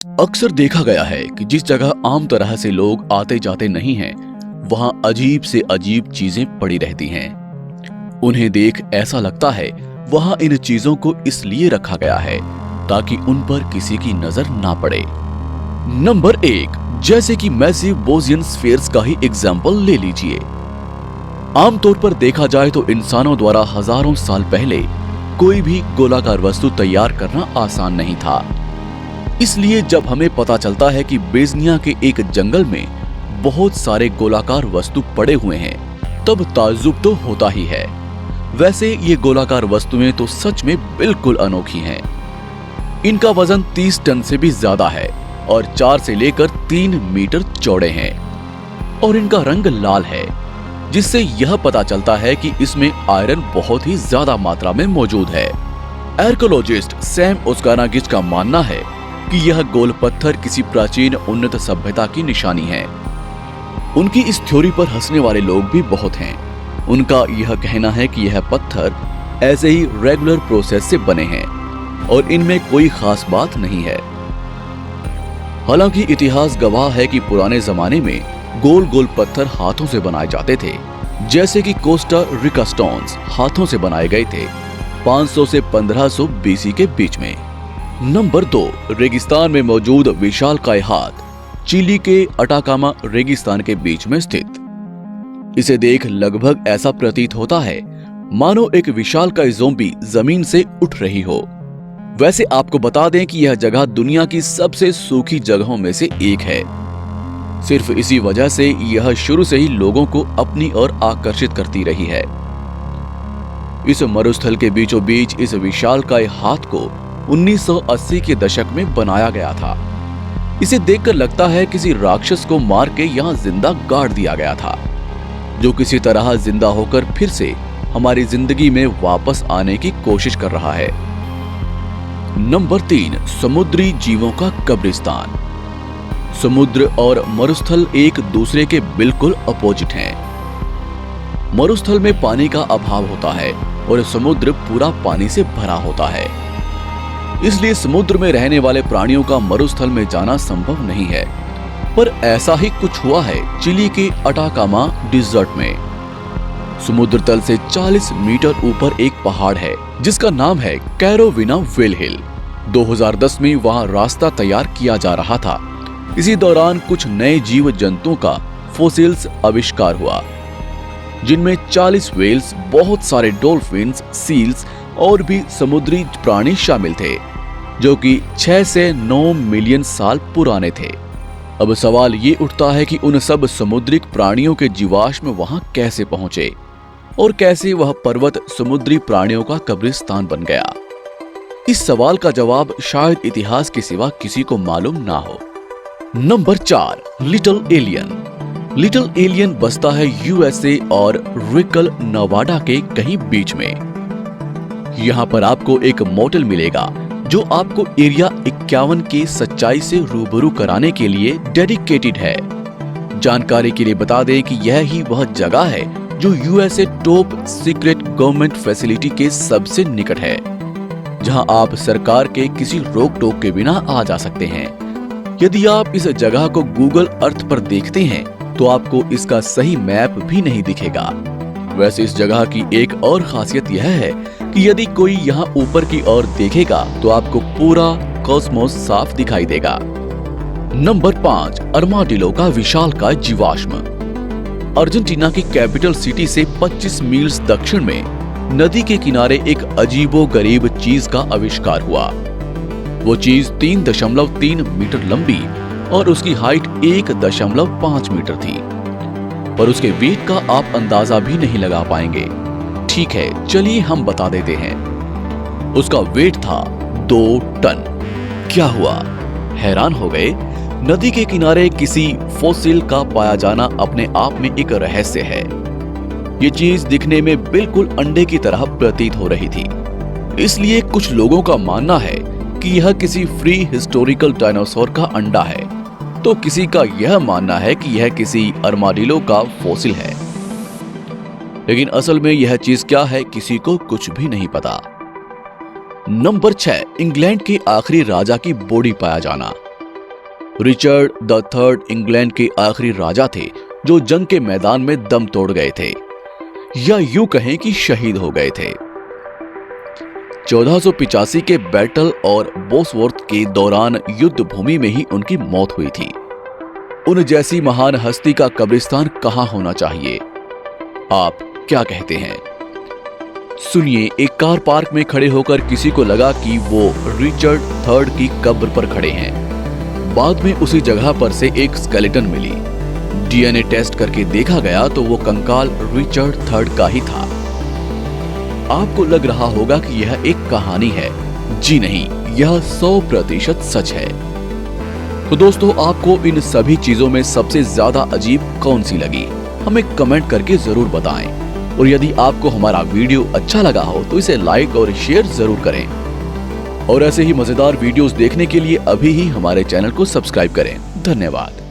अक्सर देखा गया है कि जिस जगह आम तरह से लोग आते जाते नहीं हैं, वहां अजीब से अजीब चीजें पड़ी रहती हैं। उन्हें देख ऐसा लगता है वहां इन चीजों को इसलिए रखा गया है ताकि उन पर किसी की नजर ना पड़े। नंबर 1, जैसे कि मैसिव बोसियन स्फीयर्स का ही एग्जाम्पल ले लीजिए। आमतौर पर देखा जाए तो इंसानों द्वारा हजारों साल पहले कोई भी गोलाकार वस्तु तैयार करना आसान नहीं था। इसलिए जब हमें पता चलता है कि बेजनिया के एक जंगल में बहुत सारे गोलाकार वस्तु पड़े हुए हैं, तब ताज्जुब तो होता ही है। वैसे ये गोलाकार वस्तुएं तो सच में बिल्कुल अनोखी हैं। इनका वजन 30 टन से भी ज्यादा है और 4 से लेकर 3 मीटर चौड़े हैं और इनका रंग लाल है, जिससे यह पता चलता है कि इसमें आयरन बहुत ही ज्यादा मात्रा में मौजूद है। आर्कियोलॉजिस्ट सैम ओस्कानागिच का मानना है कि यह गोल पत्थर किसी प्राचीन उन्नत सभ्यता की निशानी है। उनकी इस थ्योरी पर हंसने वाले लोग भी बहुत हैं। उनका यह कहना है कि यह पत्थर ऐसे ही रेगुलर प्रोसेस से बने हैं और इनमें कोई खास बात नहीं है। हालांकि इतिहास गवाह है कि पुराने जमाने में गोल गोल पत्थर हाथों से बनाए जाते थे, जैसे कि कोस्टा रिका स्टोन्स हाथों से बनाए गए थे 500 से 1500 बीसी के बीच में। नंबर 2, रेगिस्तान में मौजूद विशालकाय हाथ चिली के अटाकामा रेगिस्तान के बीच में स्थित। इसे देख लगभग ऐसा प्रतीत होता है मानो एक विशालकाय ज़ोंबी जमीन से उठ रही हो। वैसे आपको बता दें कि यह जगह दुनिया की सबसे सूखी जगहों में से एक है। सिर्फ इसी वजह से यह शुरू से ही लोगों को अपनी ओर आकर्षित करती रही है। इस मरुस्थल के बीचों बीच इस विशालकाय हाथ को 1980 के दशक में बनाया गया था। इसे देखकर लगता है किसी राक्षस को मार के यहाँ जिंदा गाड़ दिया गया था, जो किसी तरह जिंदा होकर फिर से हमारी जिंदगी में वापस आने की कोशिश कर रहा है। नंबर 3, समुद्री जीवों का कब्रिस्तान। समुद्र और मरुस्थल एक दूसरे के बिल्कुल अपोजिट हैं। मरुस्थल में पानी का अभाव होता है और समुद्र पूरा पानी से भरा होता है। इसलिए समुद्र में रहने वाले प्राणियों का मरुस्थल में जाना संभव नहीं है। पर ऐसा ही कुछ हुआ है चिली के अटाकामा डिजर्ट में। समुद्र तल से 40 मीटर ऊपर एक पहाड़ है जिसका नाम है कैरोविना व्हेल हिल। 2010 में वहां रास्ता तैयार किया जा रहा था। इसी दौरान कुछ नए जीव जंतुओं का फोसिल्स आविष्कार हुआ, जिनमें 40 व्हेल्स, बहुत सारे डॉल्फिन्स, सील्स और भी समुद्री प्राणी शामिल थे, जो कि 6 से 9 मिलियन साल पुराने थे। अब सवाल ये उठता है कि उन सब समुद्री प्राणियों के जीवाश्म वहां कैसे पहुंचे और कैसे वह पर्वत समुद्री प्राणियों का कब्रिस्तान बन गया। इस सवाल का जवाब शायद इतिहास के सिवा किसी को मालूम ना हो। Number 4, little alien. Little alien बसता है यूएसए और रिकल नवाडा के कहीं बीच में। यहाँ पर आपको एक मोटेल मिलेगा जो आपको एरिया 51 की सच्चाई से रूबरू कराने के लिए डेडिकेटेड है। जानकारी के लिए बता दें कि यह ही वह जगह है जो USA top secret government facility के सबसे निकट है, जहां आप सरकार के किसी रोक टोक के बिना आ जा सकते हैं। यदि आप इस जगह को गूगल अर्थ पर देखते हैं तो आपको इसका सही मैप भी नहीं दिखेगा। वैसे इस जगह की एक और खासियत यह है कि यदि कोई यहाँ ऊपर की ओर देखेगा तो आपको पूरा कॉस्मोस साफ दिखाई देगा। नंबर 5, अर्माडिलो का विशालकाय जीवाश्म। अर्जेंटीना की कैपिटल सिटी से 25 मील्स दक्षिण में नदी के किनारे एक अजीबोगरीब चीज का आविष्कार हुआ। वो चीज 3.3 मीटर लंबी और उसकी हाइट 1.5 मीटर थी, पर उसके वेट का आप अंदाजा भी नहीं लगा पाएंगे। ठीक है, चलिए हम बता देते हैं। उसका वेट था 2 टन। क्या हुआ? हैरान हो गए? नदी के किनारे किसी फोसिल का पाया जाना अपने आप में एक रहस्य है। ये चीज दिखने में बिल्कुल अंडे की तरह प्रतीत हो रही थी, इसलिए कुछ लोगों का मानना है कि यह किसी फ्री हिस्टोरिकल डायनासोर का अंडा है, तो किसी का यह मानना है कि यह किसी अर्माडिलो का फोसिल है। लेकिन असल में यह चीज क्या है किसी को कुछ भी नहीं पता। नंबर 6, इंग्लैंड के आखिरी राजा की बॉडी पाया जाना। रिचर्ड द थर्ड इंग्लैंड के आखिरी राजा थे जो जंग के मैदान में दम तोड़ गए थे, या यूं कहें कि शहीद हो गए थे। 1485 के बैटल और बोसवर्थ के दौरान युद्ध भूमि में ही उनकी मौत हुई थी। उन जैसी महान हस्ती का कब्रिस्तान कहां होना चाहिए? आप क्या कहते हैं? सुनिए, एक कार पार्क में खड़े होकर किसी को लगा कि वो रिचर्ड थर्ड की कब्र पर खड़े हैं। बाद में उसी जगह पर से एक स्केलेटन मिली। डीएनए टेस्ट करके देखा गया तो वो कंकाल रिचर्ड थर्ड का ही था। आपको लग रहा होगा कि यह एक कहानी है। जी नहीं, यह 100% सच है। तो दोस्तों, आपको इन सभी चीजों में सबसे ज्यादा अजीब कौन सी लगी? हमें कमेंट करके जरूर बताएं। और यदि आपको हमारा वीडियो अच्छा लगा हो तो इसे लाइक और शेयर जरूर करें। और ऐसे ही मजेदार वीडियोस देखने के लिए अभी ही हमारे चैनल को सब्सक्राइब करें। धन्यवाद।